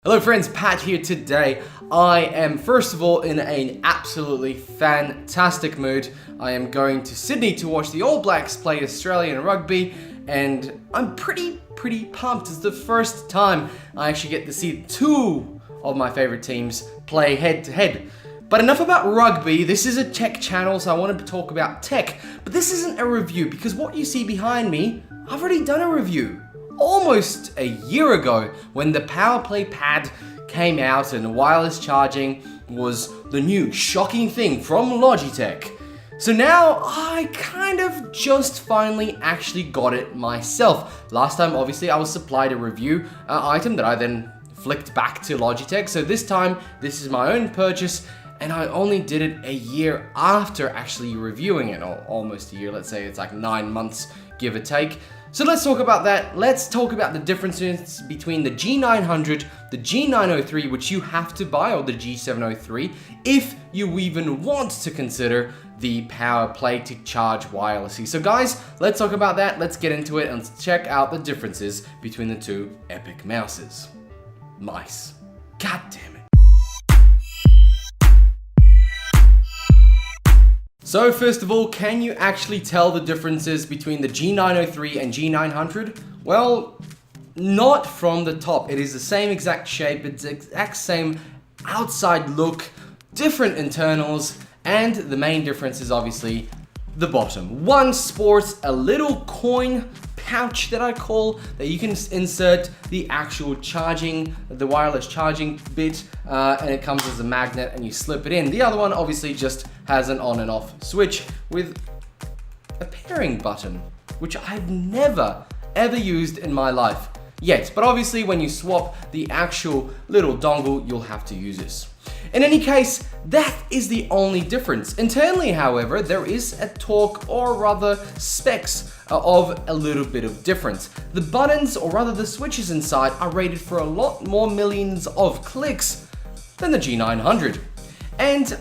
Hello friends, Pat here today. I am first of all in an absolutely fantastic mood. I am going to Sydney to watch the All Blacks play Australian rugby, and I'm pretty pumped. It's the first time I actually get to see two of my favorite teams play head to head. But enough about rugby. This is a tech channel, so I wanted to talk about tech. But this isn't a review, because what you see behind me, I've already done a review. Almost a year ago, when the PowerPlay pad came out and wireless charging was the new shocking thing from Logitech. So now I kind of just finally actually got it myself. Last time obviously I was supplied a review item that I then flicked back to Logitech. So this time this is my own purchase, and I only did it a year after actually reviewing it, or almost a year. Let's say it's like 9 months, give or take. So let's talk about that. Let's talk about the differences between the G900, the G903, which you have to buy, or the G703, if you even want to consider the PowerPlay to charge wirelessly. So guys, let's talk about that. Let's get into it and check out the differences between the two epic mouses. Mice. God damn it. So first of all, can you actually tell the differences between the G903 and G900? Well, not from the top. It is the same exact shape, it's the exact same outside look, different internals, and the main difference is obviously the bottom. One sports a little coin pouch that I call, that you can insert the actual charging, the wireless charging bit, and it comes as a magnet and you slip it in. The other one obviously just has an on and off switch with a pairing button, which I've never ever used in my life yet. But obviously when you swap the actual little dongle, you'll have to use this. In any case, that is the only difference. Internally, however, there is a torque, or rather specs, of a little bit of difference. The buttons, or rather the switches inside, are rated for a lot more millions of clicks than the G900. And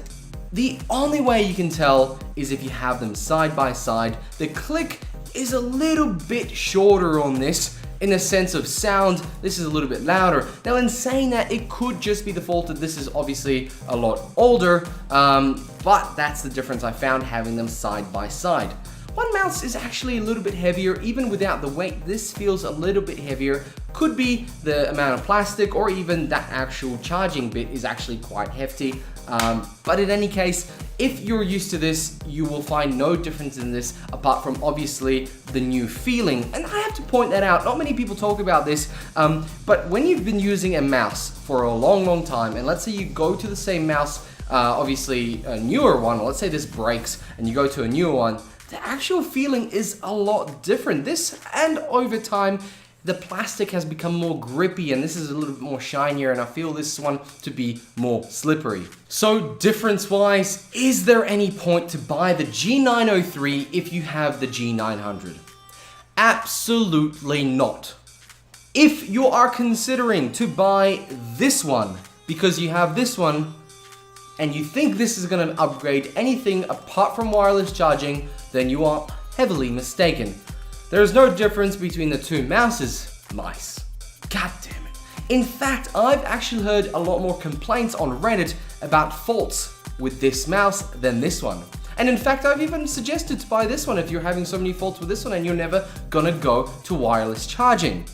the only way you can tell is if you have them side by side. The click is a little bit shorter on this. In a sense of sound, this is a little bit louder. Now in saying that, it could just be the fault that this is obviously a lot older, but that's the difference I found having them side by side. One mouse is actually a little bit heavier, even without the weight. This feels a little bit heavier. Could be the amount of plastic, or even that actual charging bit is actually quite hefty. But in any case, if you're used to this, you will find no difference in this, apart from obviously the new feeling. And I have to point that out. Not many people talk about this, but when you've been using a mouse for a long time, and let's say you go to the same mouse, obviously a newer one, or let's say this breaks and you go to a newer one, the actual feeling is a lot different. This, and over time, the plastic has become more grippy, and this is a little bit more shinier, and I feel this one to be more slippery. So difference-wise, is there any point to buy the G903 if you have the G900? Absolutely not. If you are considering to buy this one because you have this one, and you think this is going to upgrade anything apart from wireless charging, then you are heavily mistaken. There is no difference between the two mouses, mice. God damn it. In fact, I've actually heard a lot more complaints on Reddit about faults with this mouse than this one. And in fact, I've even suggested to buy this one if you're having so many faults with this one and you're never gonna go to wireless charging.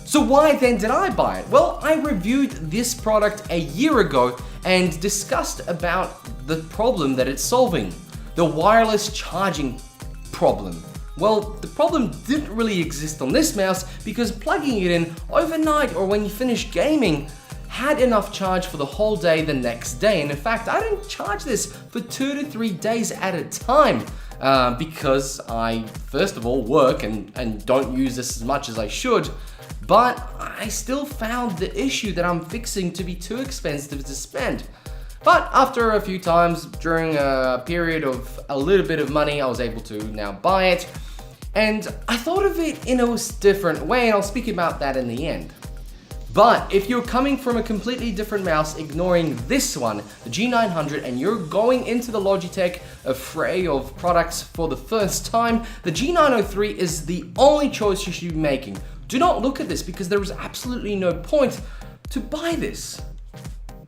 So why then did I buy it? Well, I reviewed this product a year ago and discussed about the problem that it's solving. The wireless charging problem. Well, the problem didn't really exist on this mouse because plugging it in overnight or when you finish gaming had enough charge for the whole day the next day. And in fact, I didn't charge this for 2 to 3 days at a time because I, first of all, work and don't use this as much as I should. But I still found the issue that I'm fixing to be too expensive to spend. But after a few times during a period of a little bit of money, I was able to now buy it. And I thought of it in a different way, and I'll speak about that in the end. But if you're coming from a completely different mouse, ignoring this one, the G900, and you're going into the Logitech fray of products for the first time, the G903 is the only choice you should be making. Do not look at this because there is absolutely no point to buy this?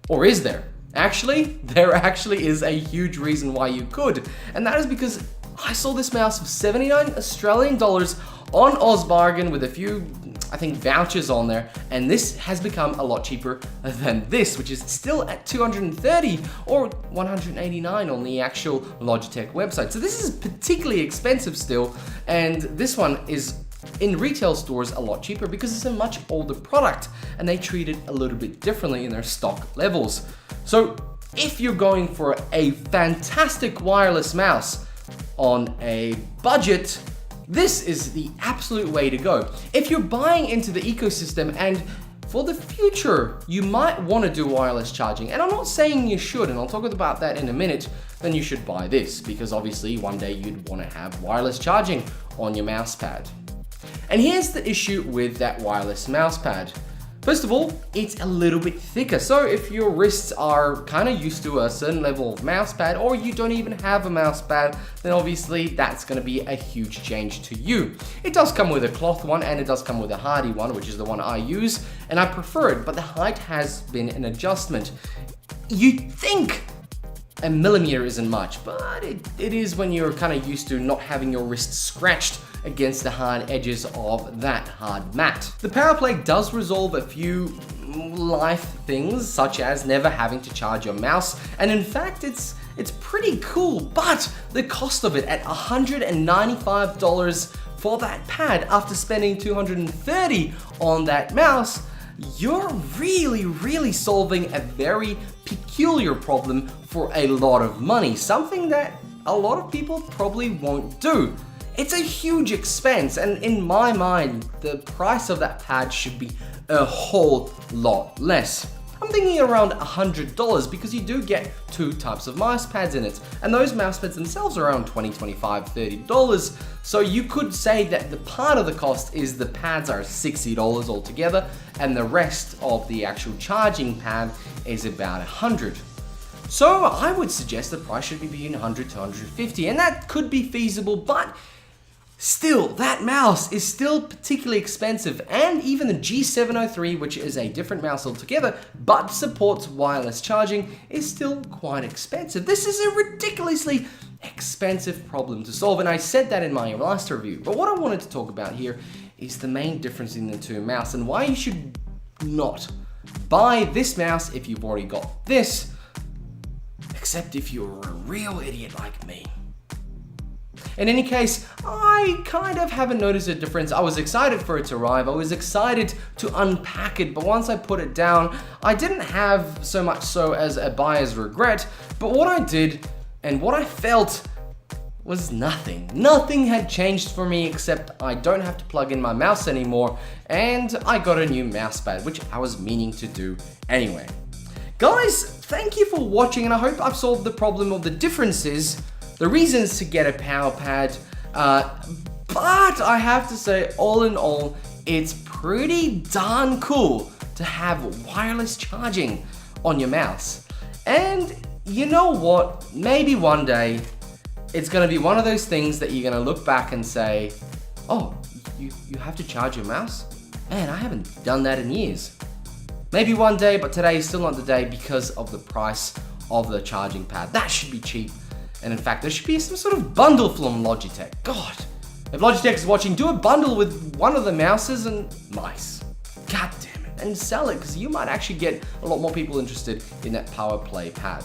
Or is there? Actually, there actually is a huge reason why you could, and that is because I saw this mouse for 79 Australian dollars on Ozbargain with a few, I think, vouchers on there, and this has become a lot cheaper than this, which is still at 230 or 189 on the actual Logitech website. So this is particularly expensive still, and this one is in retail stores a lot cheaper because it's a much older product and they treat it a little bit differently in their stock levels. So if you're going for a fantastic wireless mouse on a budget, this is the absolute way to go. If you're buying into the ecosystem and for the future, you might want to do wireless charging, and I'm not saying you should, and I'll talk about that in a minute, then you should buy this because obviously one day you'd want to have wireless charging on your mouse pad. And here's the issue with that wireless mouse pad. First of all, it's a little bit thicker. So if your wrists are kind of used to a certain level of mouse pad, or you don't even have a mouse pad, then obviously that's going to be a huge change to you. It does come with a cloth one, and it does come with a hardy one, which is the one I use, and I prefer it, but the height has been an adjustment. You'd think a millimeter isn't much, but it is when you're kind of used to not having your wrist scratched against the hard edges of that hard mat. The PowerPlay does resolve a few life things, such as never having to charge your mouse, and in fact it's pretty cool, but the cost of it at $195 for that pad after spending $230 on that mouse, you're really solving a very peculiar problem for a lot of money, something that a lot of people probably won't do. It's a huge expense, and in my mind, the price of that pad should be a whole lot less. I'm thinking around $100 because you do get two types of mouse pads in it, and those mouse pads themselves are around $20, $25, $30. So you could say that the part of the cost is the pads are $60 altogether, and the rest of the actual charging pad is about $100. So I would suggest the price should be between $100 to $150, and that could be feasible, but still, that mouse is still particularly expensive, and even the G903, which is a different mouse altogether, but supports wireless charging, is still quite expensive. This is a ridiculously expensive problem to solve, and I said that in my last review. But what I wanted to talk about here is the main difference in the two mouse, and why you should not buy this mouse if you've already got this, except if you're a real idiot like me. In any case, I kind of haven't noticed a difference. I was excited for it to arrive. I was excited to unpack it, but once I put it down, I didn't have so much so as a buyer's regret. But what I did and what I felt was nothing. Nothing had changed for me except I don't have to plug in my mouse anymore, and I got a new mouse pad, which I was meaning to do anyway. Guys, thank you for watching, and I hope I've solved the problem of the differences, the reasons to get a power pad, but I have to say, all in all, it's pretty darn cool to have wireless charging on your mouse. And you know what? Maybe one day, it's gonna be one of those things that you're gonna look back and say, oh, you have to charge your mouse? Man, I haven't done that in years. Maybe one day, but today is still not the day because of the price of the charging pad. That should be cheap. And in fact, there should be some sort of bundle from Logitech. God, if Logitech is watching, do a bundle with one of the mouses and mice. God damn it. And sell it, because you might actually get a lot more people interested in that PowerPlay pad.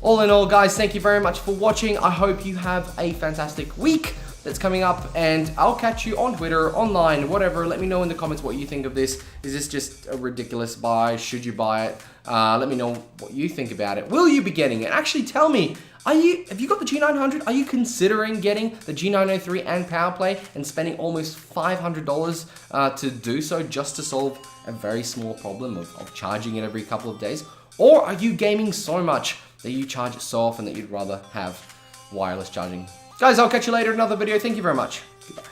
All in all, guys, thank you very much for watching. I hope you have a fantastic week that's coming up, and I'll catch you on Twitter, online, whatever. Let me know in the comments what you think of this. Is this just a ridiculous buy? Should you buy it? Let me know what you think about it. Will you be getting it? Actually, tell me, have you got the G900? Are you considering getting the G903 and PowerPlay and spending almost $500 to do so just to solve a very small problem of charging it every couple of days? Or are you gaming so much that you charge it so often that you'd rather have wireless charging? Guys, I'll catch you later in another video. Thank you very much. Goodbye.